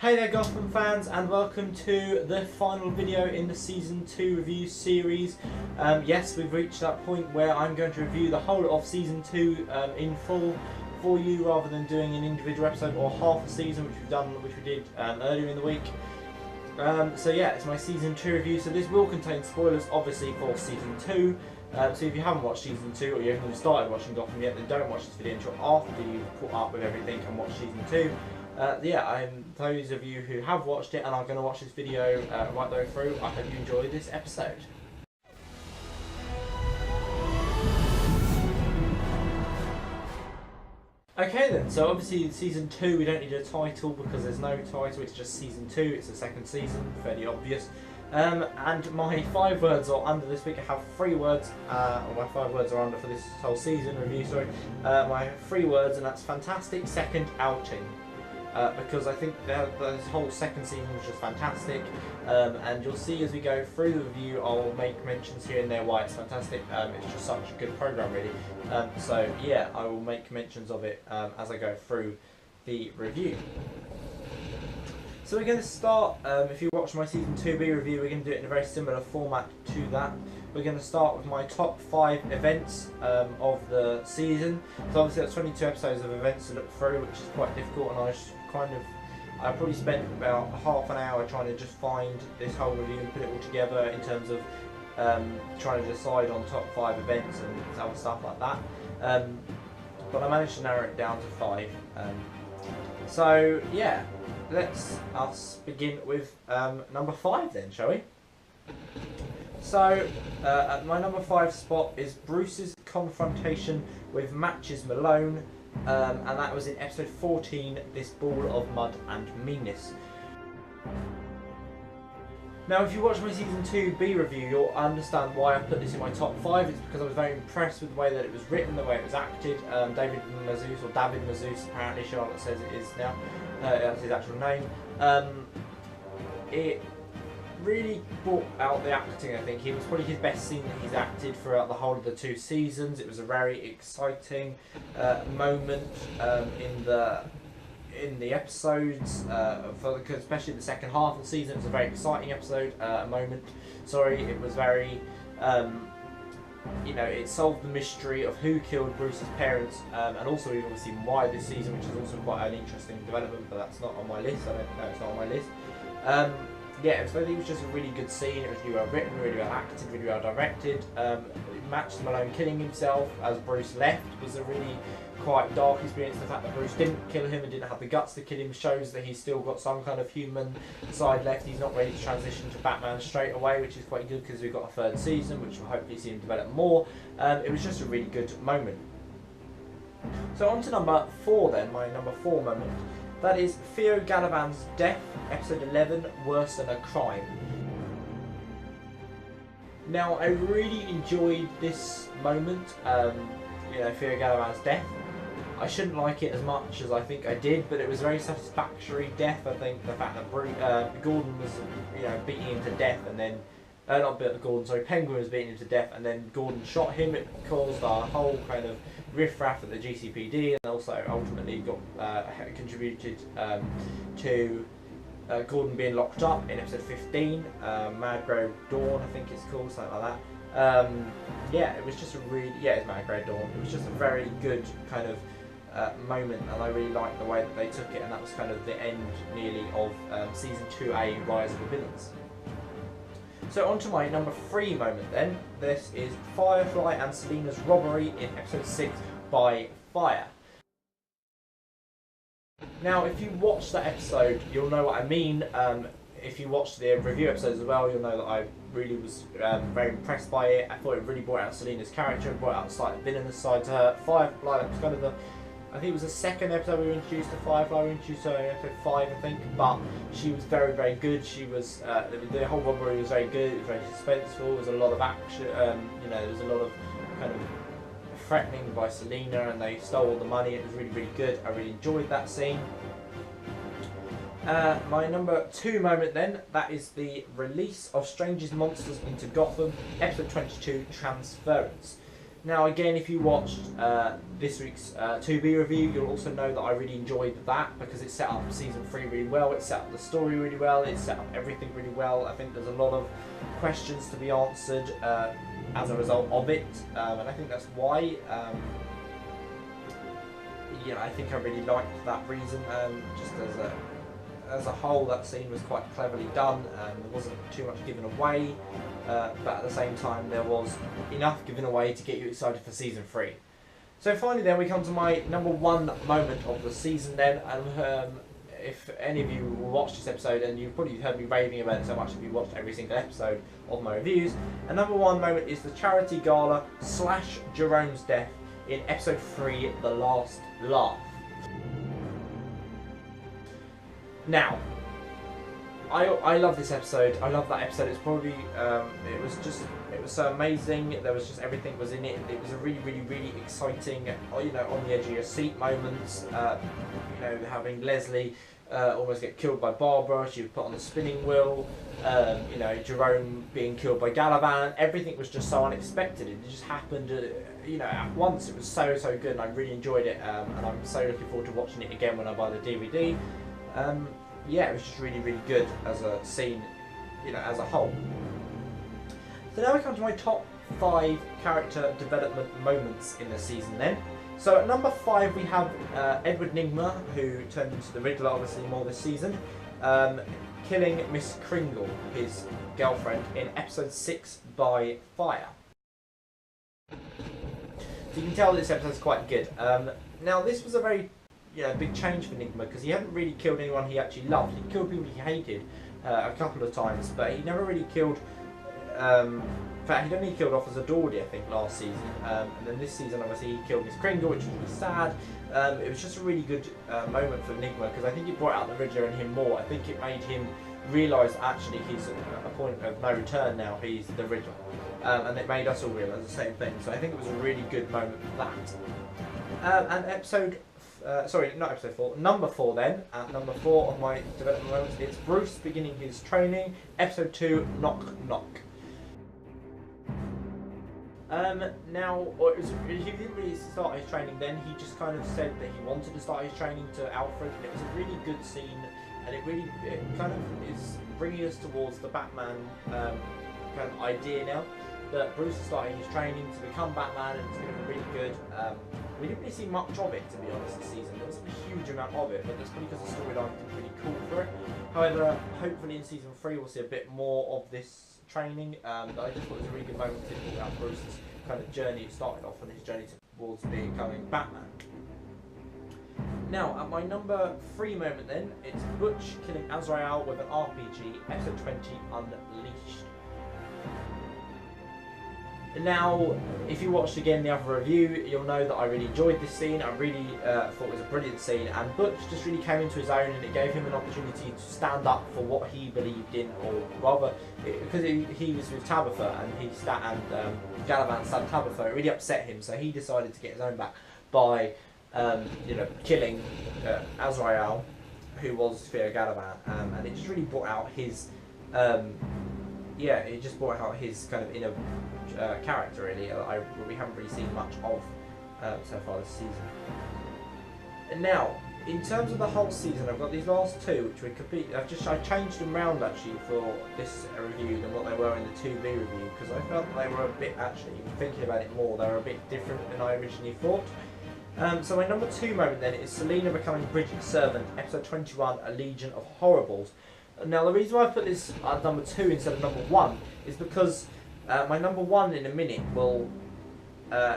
Hey there Gotham fans, and welcome to the final video in the Season 2 review series. Yes, we've reached that point where I'm going to review the whole of Season 2 in full for you, rather than doing an individual episode or half a season, which we did earlier in the week. So yeah, it's my Season 2 review, so this will contain spoilers obviously for Season 2. So if you haven't watched Season 2, or you haven't even started watching Gotham yet, then don't watch this video until after you've caught up with everything and watched Season 2. Those of you who have watched it and are going to watch this video right the way through, I hope you enjoy this episode. Okay then, so obviously Season 2 we don't need a title because there's no title, it's just Season 2, it's the second season, fairly obvious. And my 5 words are under this week. I have 3 words, or my 5 words are under for this whole season review, sorry. My 3 words, and that's fantastic second outing. Because I think this whole second season was just fantastic, and you'll see as we go through the review I'll make mentions here and there why it's fantastic. It's just such a good programme really, so yeah, I will make mentions of it as I go through the review. So we're going to start, if you watch my Season 2B review, we're going to do it in a very similar format to that. We're going to start with my top 5 events of the season. So obviously that's 22 episodes of events to look through, which is quite difficult, and I probably spent about half an hour trying to just find this whole review and put it all together in terms of trying to decide on top 5 events and other stuff like that. But I managed to narrow it down to 5. So yeah, let's begin with number 5 then, shall we? So, at my number 5 spot is Bruce's confrontation with Matches Malone, and that was in episode 14, This Ball of Mud and Meanness. Now, if you watch my Season 2B review, you'll understand why I put this in my top 5. It's because I was very impressed with the way that it was written, the way it was acted. David Mazouz, apparently Charlotte says it is now. That's his actual name. It really brought out the acting. I think it was probably his best scene that he's acted throughout the whole of the 2 seasons. It was a very exciting moment in the episodes, especially the second half of the season. It was a very exciting episode, it was very, it solved the mystery of who killed Bruce's parents, and also we've obviously seen why this season, which is also quite an interesting development, but that's not on my list. I don't know, it's not on my list. Yeah, so I think it was just a really good scene. It was really well written, really well acted, really well directed. Matches Malone killing himself as Bruce left was a really quite dark experience. The fact that Bruce didn't kill him and didn't have the guts to kill him shows that he's still got some kind of human side left. He's not ready to transition to Batman straight away, which is quite good because we've got a 3rd season, which will hopefully see him develop more. It was just a really good moment. So on to number 4 then, my number 4 moment. That is Theo Galavan's death, episode 11, Worse Than a Crime. Now, I really enjoyed this moment, Theo Galavan's death. I shouldn't like it as much as I think I did, but it was a very satisfactory death. I think the fact that Gordon was, beating him to death, and then Penguin was beating him to death, and then Gordon shot him. It caused a whole kind of riffraff at the GCPD, and also ultimately contributed to Gordon being locked up in episode 15, Mad Grey Dawn, I think it's called, something like that. It was just it's Mad Grey Dawn. It was just a very good kind of moment, and I really liked the way that they took it, and that was kind of the end nearly of Season 2A, Rise of the Villains. So on to my number 3 moment then. This is Firefly and Selina's robbery in episode 6, By Fire. Now, if you watch that episode, you'll know what I mean. If you watch the review episodes as well, you'll know that I really was very impressed by it. I thought it really brought out Selina's character, brought out a slightly villainous side to her. Firefly, that was kind of I think it was the 2nd episode we were introduced to Firefly. We were introduced to her in episode 5, I think, but she was very, very good. She was, the whole robbery was very good. It was very suspenseful. There was a lot of action. There was a lot of kind of threatening by Selina, and they stole all the money. It was really, really good. I really enjoyed that scene. My number 2 moment then, that is the release of Strangest Monsters into Gotham, episode 22, Transference. Now again, if you watched this week's 2B review, you'll also know that I really enjoyed that because it set up season 3 really well, it set up the story really well, it set up everything really well. I think there's a lot of questions to be answered as a result of it, and I think that's why I think I really liked that reason. Just as a whole, that scene was quite cleverly done. There wasn't too much given away, but at the same time there was enough given away to get you excited for season 3. So finally then we come to my number 1 moment of the season then, and if any of you will watch this episode, and you've probably heard me raving about it so much if you watched every single episode of my reviews, and number 1 moment is the charity gala / Jerome's death in episode 3, The Last Laugh. Now, I love this episode. I love that episode. It's probably it was so amazing. There was just everything was in it. It was a really exciting, on the edge of your seat moments. Having Leslie almost get killed by Barbara. She was put on the spinning wheel. Jerome being killed by Galavan. Everything was just so unexpected. It just happened. At once. It was so good, and I really enjoyed it. And I'm so looking forward to watching it again when I buy the DVD. It was just really good as a scene, as a whole. So now we come to my top 5 character development moments in the season then. So at number 5 we have Edward Nygma, who turned into the Riddler obviously more this season, killing Miss Kringle, his girlfriend, in episode 6 by fire. So you can tell this episode is quite good. Now this was a very big change for Nygma, because he hadn't really killed anyone he actually loved. He killed people he hated a couple of times, but he never really killed. In fact, he'd only killed Officer Dawdy, I think, last season, and then this season, obviously, he killed Miss Kringle, which was really sad. It was just a really good moment for Nygma, because I think it brought out the Riddler in him more. I think it made him realise actually he's at a point of no return now. He's the Riddler, and it made us all realise the same thing. So I think it was a really good moment for that. And number 4 then, at number 4 on my development moments, it's Bruce beginning his training, episode 2, Knock Knock. He didn't really start his training then, he just kind of said that he wanted to start his training to Alfred, and it was a really good scene, and it kind of is bringing us towards the Batman kind of idea now, that Bruce is starting his training to become Batman, and it's going to be really good. We didn't really see much of it, to be honest, this season. There wasn't a huge amount of it, but that's because the storyline didn't really call for it. However, hopefully in season 3 we'll see a bit more of this training. But I just thought it was a really good moment to talk about Bruce's kind of journey. It started off on his journey towards becoming Batman. Now, at my number 3 moment then, it's Butch killing Azrael with an RPG, episode 20, Unleashed. Now, if you watched again the other review, you'll know that I really enjoyed this scene. I really thought it was a brilliant scene, and Butch just really came into his own, and it gave him an opportunity to stand up for what he believed in, or rather, because he was with Tabitha, and Galavan stabbed Tabitha. It really upset him, so he decided to get his own back by, killing Azrael, who was Theo Galavan, and it just really brought out his. It just brought out his kind of inner character, really. We haven't really seen much of so far this season. And now, in terms of the whole season, I've got these last 2, which were completely. I changed them round actually for this review than what they were in the 2B review, because I felt they were a bit, actually, thinking about it more, they were a bit different than I originally thought. So my number 2 moment then is Selina becoming Bridget's servant, episode 21, A Legion of Horribles. Now the reason why I put this at number 2 instead of number 1 is because my number 1 in a minute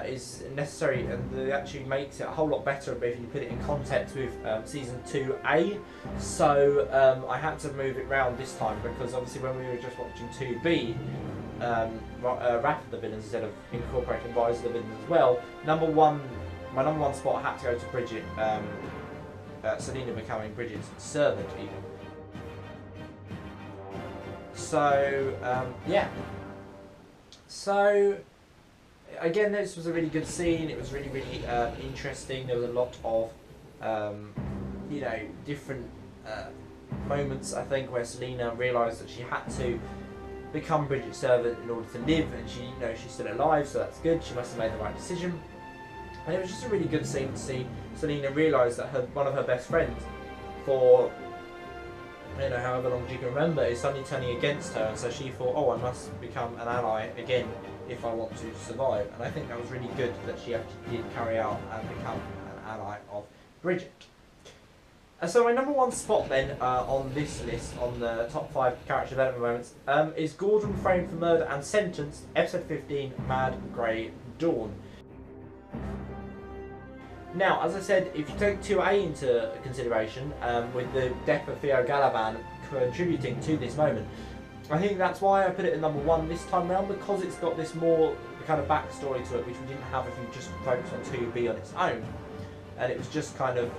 is necessary, and it actually makes it a whole lot better if you put it in context with season 2A. So I had to move it round this time, because obviously when we were just watching 2B, Wrath of the Villains, instead of incorporating Rise of the Villains as well, my number 1 spot had to go to Bridget, Selina becoming Bridget's servant even. So, So, again, this was a really good scene. It was really interesting. There was a lot of, different moments, I think, where Selina realised that she had to become Bridget's servant in order to live, and she, she's still alive, so that's good. She must have made the right decision. And it was just a really good scene to see Selena realise that one of her best friends, for however long she can remember, is suddenly turning against her, and so she thought, oh, I must become an ally again if I want to survive. And I think that was really good that she actually did carry out and become an ally of Bridget. So my number one spot then on this list, on the top 5 character development moments, is Gordon framed for murder and sentenced, episode 15, Mad Grey Dawn. Now, as I said, if you take 2A into consideration, with the death of Theo Galavan contributing to this moment, I think that's why I put it at number 1 this time round, because it's got this more kind of backstory to it, which we didn't have if you just focused on 2B on its own. And it was just kind of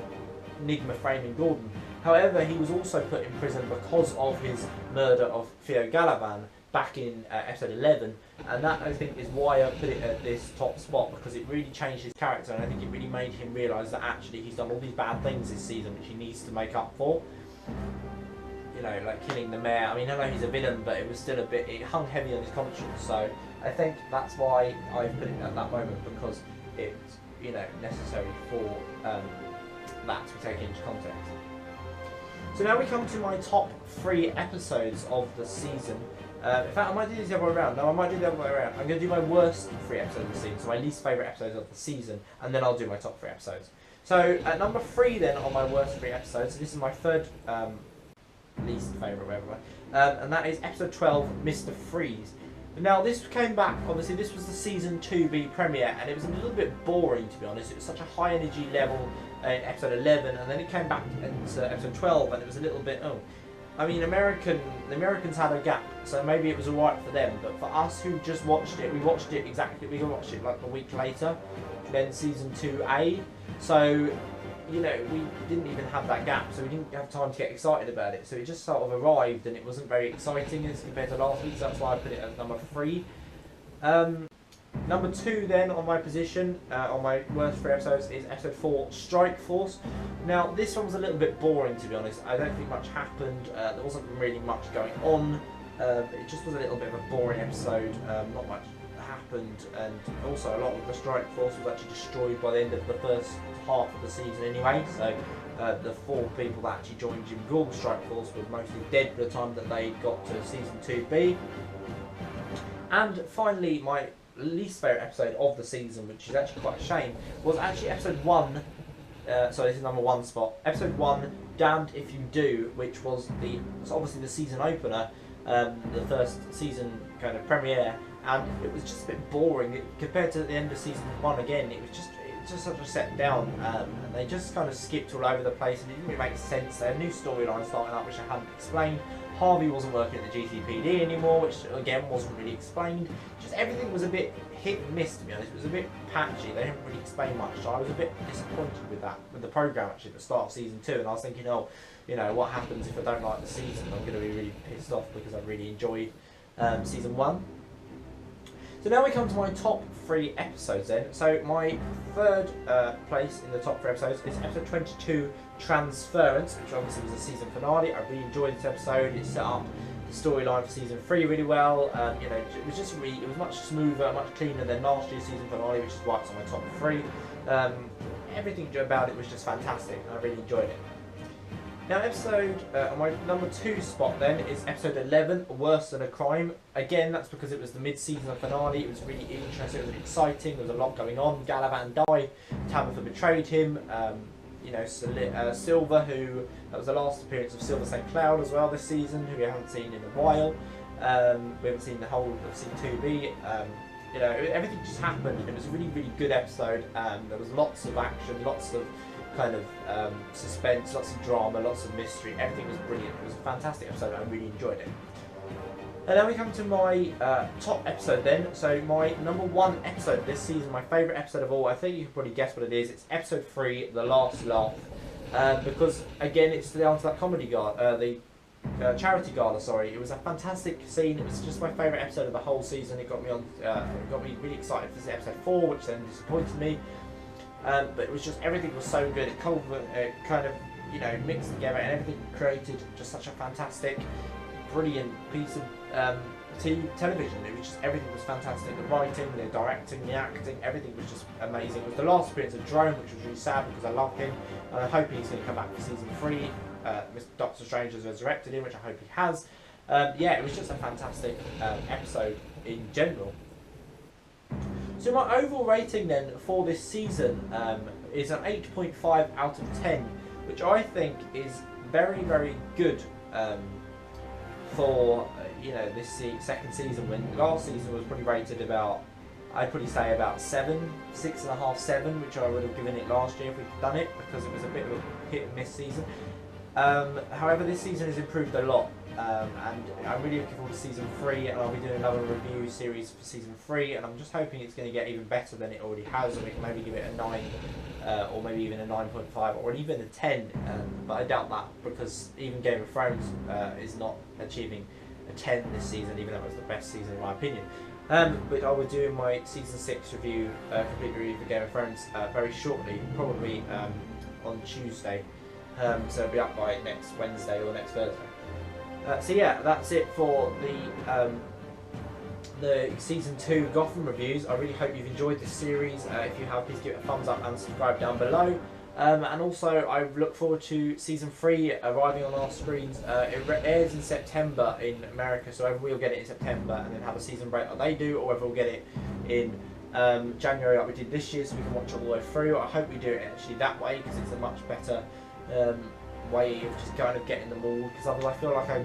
Nygma framing Gordon. However, he was also put in prison because of his murder of Theo Galavan back in episode 11, and that I think is why I put it at this top spot, because it really changed his character, and I think it really made him realise that actually he's done all these bad things this season which he needs to make up for. Like killing the mayor. I mean, I know he's a villain, but it was still it hung heavy on his conscience, so I think that's why I put it at that moment, because it's necessary for that to be taken into context. So now we come to my top 3 episodes of the season. In fact, I might do these the other way around. No, I might do the other way around. I'm going to do my worst 3 episodes of the season, so my least favourite episodes of the season, and then I'll do my top 3 episodes. So at number 3 then on my worst 3 episodes, so this is my third least favourite, whatever, and that is episode 12, Mr. Freeze. Now this came back, obviously this was the season 2B premiere, and it was a little bit boring, to be honest. It was such a high energy level in episode 11, and then it came back into episode 12, and it was a little bit, I mean, the Americans had a gap, so maybe it was alright for them, but for us who just watched it, we watched it like a week later, then season 2A, so, we didn't even have that gap, so we didn't have time to get excited about it, so it just sort of arrived, and it wasn't very exciting as compared to last week, so that's why I put it as number 3. Number 2 then on my position, on my worst 3 episodes, is episode 4, Strike Force. Now this one was a little bit boring, to be honest. I don't think much happened, there wasn't really much going on, it just was a little bit of a boring episode, not much happened, and also a lot of the Strike Force was actually destroyed by the end of the first half of the season anyway, so the 4 people that actually joined Jim Gordon's Strike Force were mostly dead by the time that they got to season 2B. And finally, my least favourite episode of the season, which is actually quite a shame, was actually episode 1, so this is number 1 spot, episode 1, Damned If You Do, which was obviously the season opener, the first season kind of premiere, and it was just a bit boring compared to the end of season 1 again. It was just such a set down, and they just kind of skipped all over the place, and it didn't really make sense. They had a new storyline starting up which I hadn't explained. Harvey wasn't working at the GCPD anymore, which again wasn't really explained. Just everything was a bit hit and miss, to be honest. It was a bit patchy. They didn't really explain much, so I was a bit disappointed with that, with the programme actually at the start of season 2, and I was thinking, what happens if I don't like the season? I'm going to be really pissed off because I really enjoyed season 1. So now we come to my top 3 episodes then. So my third place in the top 3 episodes is episode 22, Transference, which obviously was the season finale. I really enjoyed this episode. It set up the storyline for season 3 really well. It was just it was much smoother, much cleaner than last year's season finale, which is why it's on my top 3. Everything about it was just fantastic, and I really enjoyed it. Now on my number 2 spot then is episode 11, Worse Than a Crime. Again, that's because it was the mid-season finale. It was really interesting, it was exciting, there was a lot going on. Galavan died, Tabitha betrayed him, Silver, that was the last appearance of Silver St. Cloud as well this season, who we haven't seen in a while. We haven't seen the whole of season 2B. Everything just happened. It was a really, really good episode. There was lots of action, lots of kind of suspense, lots of drama, lots of mystery. Everything was brilliant. It was a fantastic episode. I really enjoyed it. And then we come to my top episode then. So my number 1 episode this season, my favourite episode of all, I think you can probably guess what it is. It's episode 3, The Last Laugh. Because again, it's the answer to that comedy gala, charity gala, sorry. It was a fantastic scene. It was just my favourite episode of the whole season. It got me really excited for episode 4, which then disappointed me. But it was just, everything was so good. It kind of mixed together, and everything created just such a fantastic brilliant piece of television. It was just, everything was fantastic. The writing, the directing, the acting, everything was just amazing. It was the last appearance of Drone, which was really sad because I love him, and I'm hoping he's going to come back for season 3. Mr. Doctor Strange has resurrected him, which I hope he has. Yeah, it was just a fantastic episode in general. So my overall rating then for this season is an 8.5 out of 10, which I think is very, very good for this second season. When last season was probably rated about, I'd probably say about 7, 6.5, 7, which I would have given it last year if we'd done it, because it was a bit of a hit and miss season. However, this season has improved a lot, and I'm really looking forward to season 3, and I'll be doing another review series for season 3, and I'm just hoping it's going to get even better than it already has, and we can maybe give it a 9, or maybe even a 9.5, or even a 10, but I doubt that, because even Game of Thrones is not achieving a 10 this season, even though it was the best season in my opinion. But I will do my season 6 review, complete review for Game of Thrones very shortly, probably on Tuesday. So it'll be up by next Wednesday or next Thursday. So yeah, that's it for the season 2 Gotham reviews. I really hope you've enjoyed this series. If you have, please give it a thumbs up and subscribe down below. And also, I look forward to season 3 arriving on our screens. It airs in September in America, so whether we'll get it in September and then have a season break like they do, or whether we'll get it in January like we did this year, so we can watch it all the way through. I hope we do it actually that way, because it's a much better way of just kind of getting them all, because otherwise I feel like I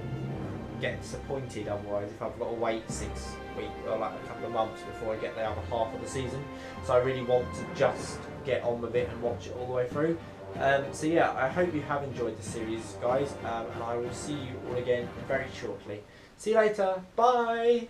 get disappointed otherwise if I've got to wait 6 weeks or like a couple of months before I get the other half of the season. So I really want to just get on with it and watch it all the way through. So yeah, I hope you have enjoyed the series, guys, and I will see you all again very shortly. See you later, bye!